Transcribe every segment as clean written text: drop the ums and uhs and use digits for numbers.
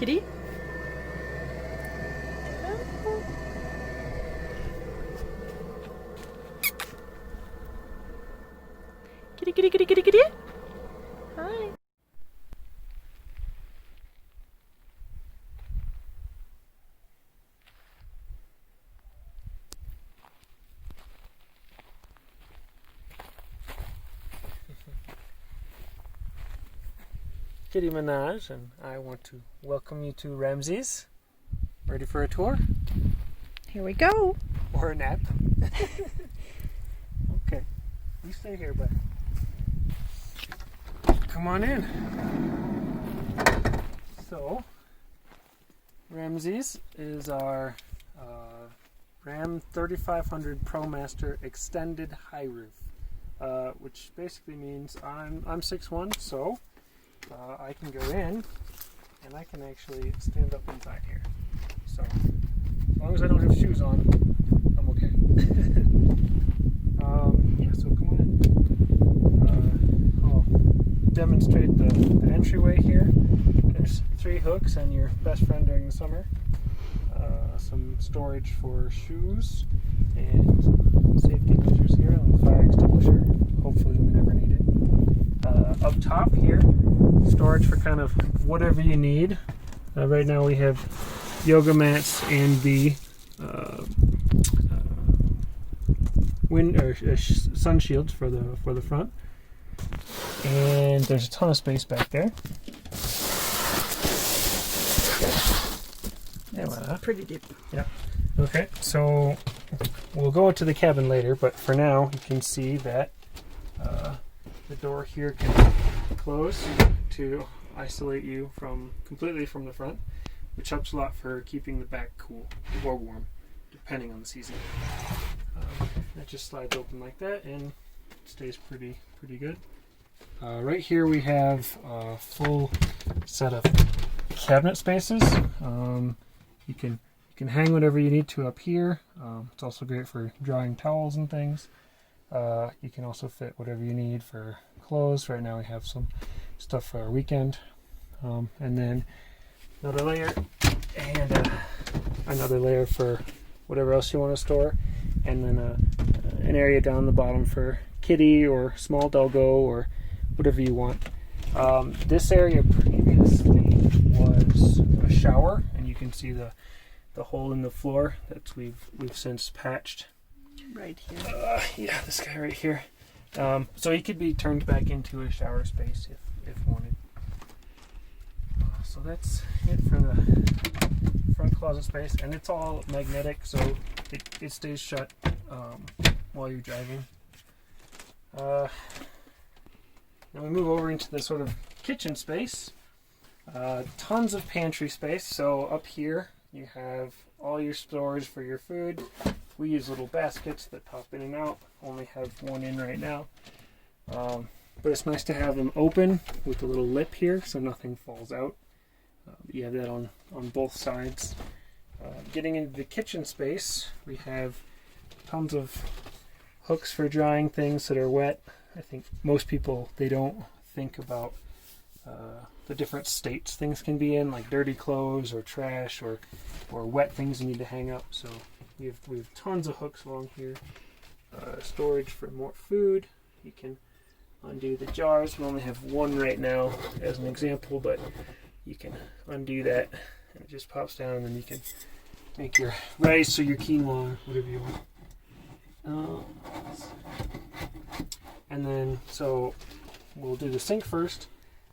kitty. Kitty, kitty, kitty, kitty, kitty. Hi. Kitty Minaj, and I want to welcome you to Ramses. Ready for a tour? Here we go. Or a nap? Okay, you stay here, bud. Come on in. So, Ramses is our Ram 3500 ProMaster extended high roof, which basically means I'm 6'1", so I can go in and I can actually stand up inside here. So as long as I don't have shoes on, I'm okay. Yeah, so come on in. I'll demonstrate the entryway here. There's 3 hooks and your best friend during the summer. Some storage for shoes and some safety measures here. A little fire extinguisher. Hopefully we never need it. Up top here, storage for kind of whatever you need. Right now we have yoga mats and the sun shields for the front. And there's a ton of space back there. That's pretty deep. Yeah. Okay, so we'll go to the cabin later, but for now you can see that the door here can close to isolate you completely from the front, which helps a lot for keeping the back cool or warm, depending on the season. That just slides open like that and stays pretty good. Right here we have a full set of cabinet spaces. You can hang whatever you need to up here. It's also great for drying towels and things. You can also fit whatever you need for clothes. Right now we have some stuff for our weekend. And then another layer and another layer for whatever else you want to store. And then an area down the bottom for kitty or small doggo or whatever you want. This area previously was a shower, and you can see the hole in the floor that we've since patched. Right here. Yeah, this guy right here. So he could be turned back into a shower space if wanted. So that's it for the front closet space, and it's all magnetic, so it stays shut while you're driving. Now we move over into the sort of kitchen space. Tons of pantry space. So up here you have all your storage for your food. We use little baskets that pop in and out. Only have one in right now. But it's nice to have them open with a little lip here so nothing falls out. You have that on both sides. Getting into the kitchen space, we have tons of hooks for drying things that are wet. I think most people, they don't think about the different states things can be in, like dirty clothes or trash or wet things you need to hang up. So we have tons of hooks along here. Storage for more food. You can undo the jars. We only have one right now as an example, but you can undo that and it just pops down, and then you can make your rice or your quinoa or whatever you want. And then, so we'll do the sink first.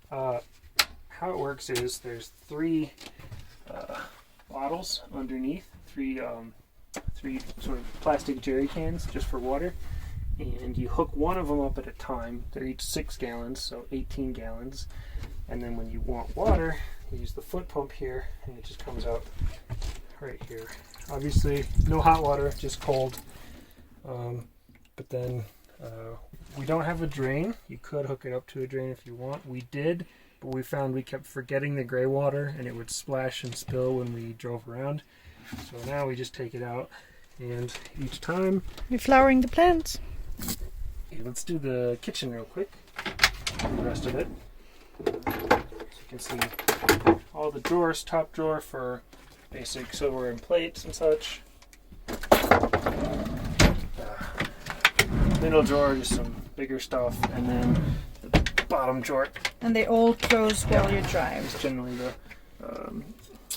How it works is there's 3 bottles underneath, 3 sort of plastic jerry cans just for water, and you hook one of them up at a time. They're each 6 gallons, so 18 gallons. And then when you want water, you use the foot pump here, and it just comes out right here. Obviously, no hot water, just cold. But then we don't have a drain. You could hook it up to a drain if you want. We did, but we found we kept forgetting the gray water, and it would splash and spill when we drove around. So now we just take it out, and each time... You're flowering the plants. Okay, let's do the kitchen real quick. The rest of it. So can see all the drawers, top drawer for basic silverware and plates and such. Middle drawer, just some bigger stuff, and then the bottom drawer. And they all close while you drive. It's generally the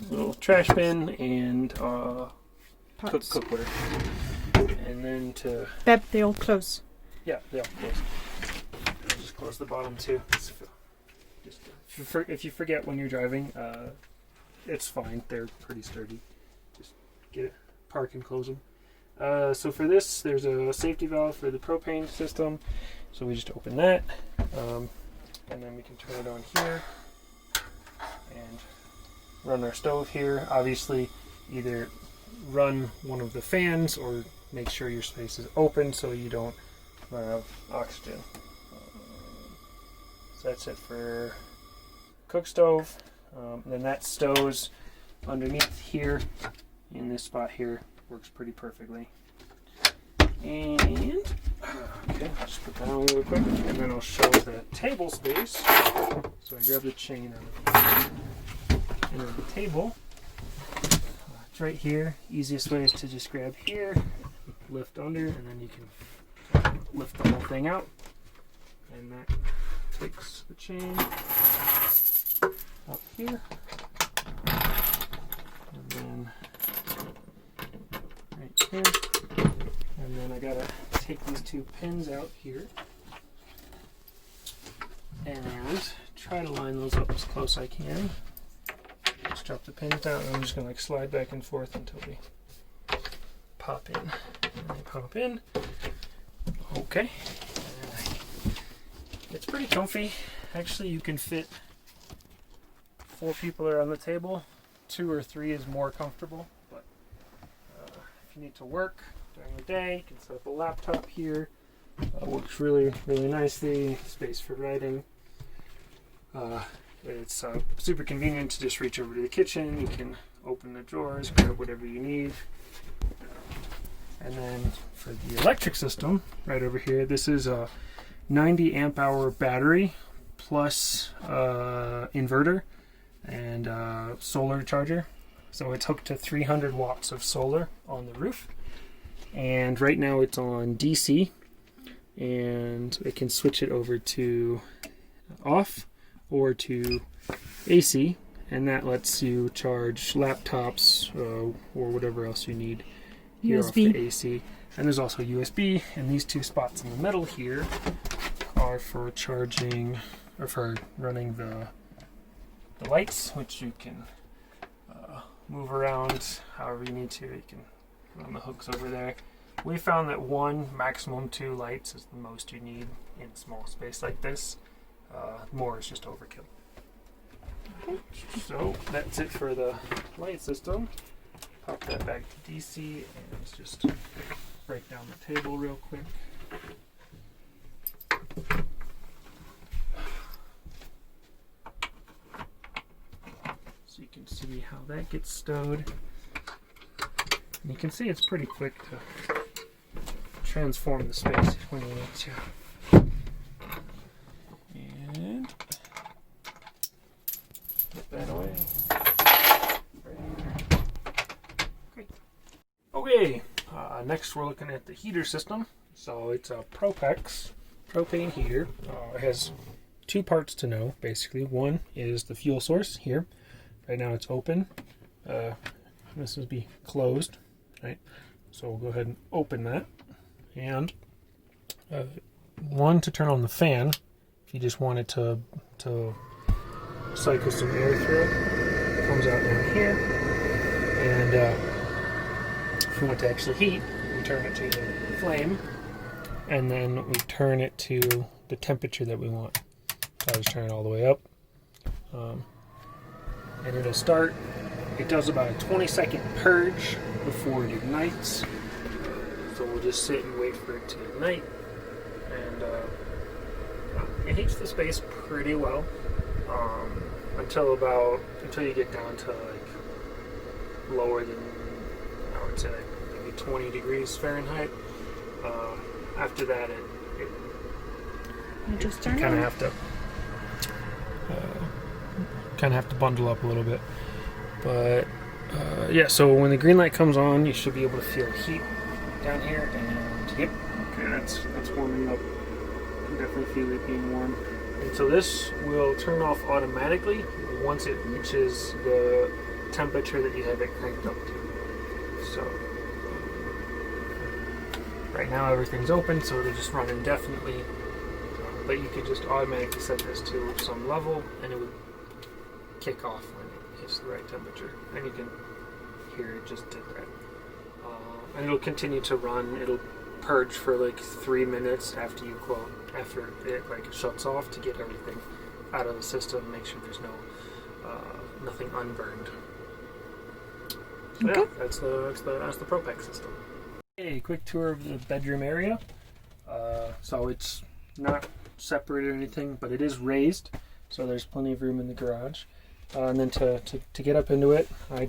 little trash bin and cookware. And then to... Beb, they all close. Yeah, they all close. I'll just close the bottom too. If you forget when you're driving, it's fine. They're pretty sturdy. Just get it, park and close them. So for this, there's a safety valve for the propane system. So we just open that, and then we can turn it on here and run our stove here. Obviously, either run one of the fans or make sure your space is open so you don't run out of oxygen. So that's it for cook stove. Then that stows underneath here in this spot here. Works pretty perfectly. And okay, I'll just put that on really quick, and then I'll show the table space. So I grab the chain out of the table. It's right here. Easiest way is to just grab here, lift under, and then you can lift the whole thing out. And that takes the chain up here. And then right here. And then I gotta take these two pins out here and try to line those up as close as I can. Just drop the pins down, and I'm just gonna like slide back and forth until they pop in. And they pop in. Okay. It's pretty comfy. Actually, you can fit 4 people around the table. 2 or 3 is more comfortable, but if you need to work during the day, you can set up a laptop here. Works really, really nicely. Space for writing. It's super convenient to just reach over to the kitchen. You can open the drawers, grab whatever you need. And then for the electric system, right over here, this is a 90 amp hour battery plus inverter and solar charger. So it's hooked to 300 watts of solar on the roof. And right now it's on DC, and I can switch it over to off or to AC, and that lets you charge laptops or whatever else you need here off the AC. And there's also USB, and these 2 spots in the middle here are for charging or for running the lights, which you can move around however you need to. You can run the hooks over there. We found that 1, maximum 2 lights is the most you need in a small space like this. More is just overkill. Okay. So that's it for the light system. Pop that back to DC, and let's just break down the table real quick. So you can see how that gets stowed. And you can see it's pretty quick to transform the space when you need to. And put that away. Right here. Great. Okay, next we're looking at the heater system. So it's a Propex propane heater. It has 2 parts to know, basically. One is the fuel source here. Right now it's open. This will be closed, right? So we'll go ahead and open that. And one to turn on the fan, if you just want it to cycle some air through it, comes out down here. And if we want to actually heat, we turn it to the flame, and then we turn it to the temperature that we want. So I just turn it all the way up. And it'll start. It does about a 20-second purge before it ignites. So we'll just sit and wait for it to ignite. And it heats the space pretty well until you get down to like lower than, I would say, maybe 20 degrees Fahrenheit. After that, you kind of have to kind of have to bundle up a little bit. But yeah, so when the green light comes on, you should be able to feel heat down here. And yep, okay, that's warming up. You can definitely feel it being warm. And so this will turn off automatically once it reaches the temperature that you have it cranked up to. So right now everything's open, so it'll just run indefinitely. But you could just automatically set this to some level, and it would kick off when it hits the right temperature. And you can hear it just did that. And it'll continue to run. It'll purge for like 3 minutes after it like shuts off to get everything out of the system. Make sure there's nothing unburned. So Okay. yeah, that's the Propex system. A quick tour of the bedroom area. So it's not separate or anything, but it is raised, so there's plenty of room in the garage. And then to get up into it, I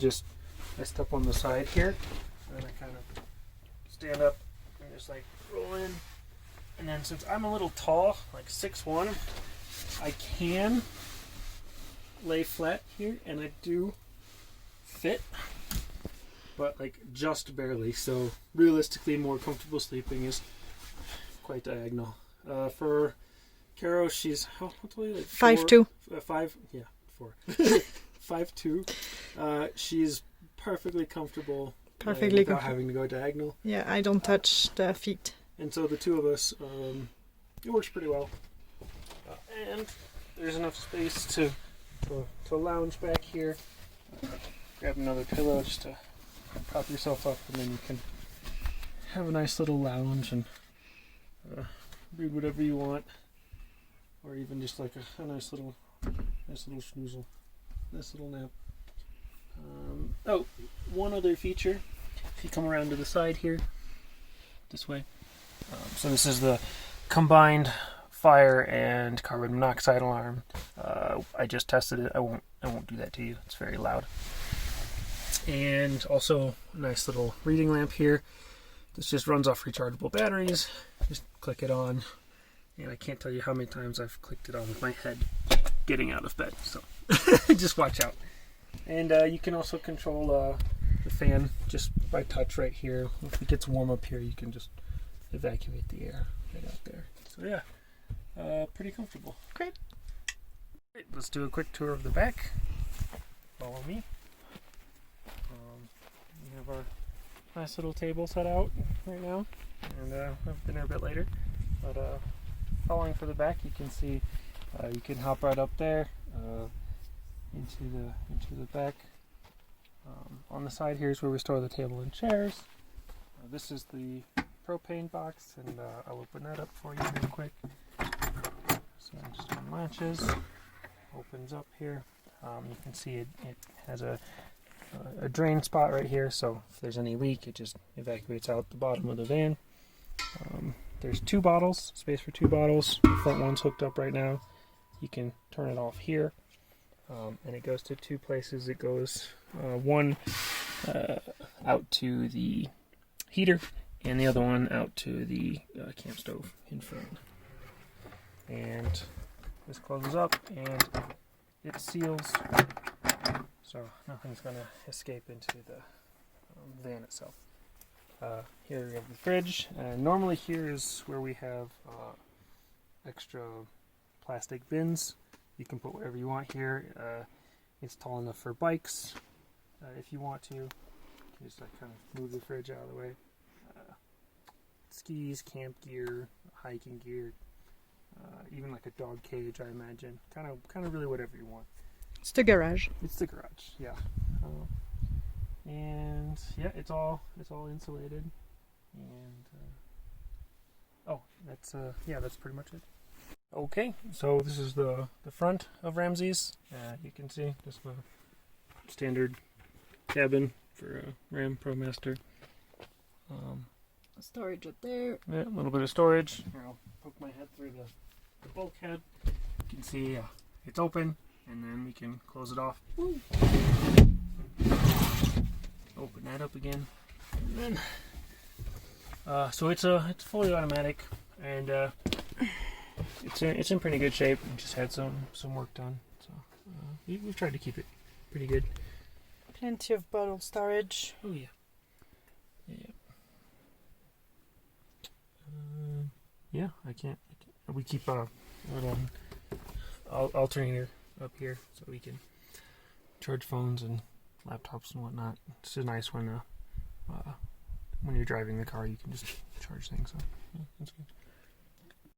step on the side here, and I kind of stand up and just like roll in. And then since I'm a little tall, like 6'1", I can lay flat here, and I do fit, but like just barely. So realistically, more comfortable sleeping is quite diagonal. For Caro, she's how tall are you? Like 5'2". 4. 5'2". She's perfectly comfortable. Without having to go diagonal. Yeah, I don't touch the feet. And so the two of us, it works pretty well. And there's enough space to lounge back here. Grab another pillow just to prop yourself up, and then you can have a nice little lounge and read whatever you want, or even just like a nice little schnoozle, nice little nap. One other feature, if you come around to the side here, this way. So this is the combined fire and carbon monoxide alarm. I just tested it. I won't do that to you. It's very loud. And also a nice little reading lamp here. This just runs off rechargeable batteries. Just click it on, and I can't tell you how many times I've clicked it on with my head getting out of bed. So just watch out. And you can also control the fan just by touch right here. If it gets warm up here, you can just evacuate the air right out there. So yeah, pretty comfortable. Great. Right, let's do a quick tour of the back. Follow me. We have our nice little table set out right now, and we'll have dinner a bit later. But following for the back, you can see you can hop right up there into the back. On the side here is where we store the table and chairs. This is the propane box, and I'll open that up for you real quick. So it just unlatches, opens up here. You can see it has a drain spot right here, so if there's any leak, it just evacuates out the bottom of the van. There's 2 bottles, space for 2 bottles. The front one's hooked up right now. You can turn it off here, and it goes to 2 places. It goes one out to the heater, and the other one out to the camp stove in front. And this closes up, and it seals, so nothing's going to escape into the van itself. Here we have the fridge. Normally here is where we have extra plastic bins. You can put whatever you want here. It's tall enough for bikes if you want to. You can just like kind of move the fridge out of the way. Skis, camp gear, hiking gear, even like a dog cage, I imagine. Kind of really whatever you want. It's the garage. It's the garage, yeah. And yeah, it's all insulated. And that's pretty much it. Okay, so this is the front of Ramses. You can see just the standard cabin for a Ram ProMaster. Storage up there. Yeah, a little bit of storage. Here, I'll poke my head through the bulkhead. You can see it's open, and then we can close it off. Woo. Open that up again, and then so it's fully automatic, and it's in pretty good shape. We just had some work done, so we've tried to keep it pretty good. Plenty of bottle storage. Oh yeah. Yeah. Yeah, I can't. We keep a little alternator up here so we can charge phones and laptops and whatnot. It's just nice when you're driving the car, you can just charge things. So yeah, that's good.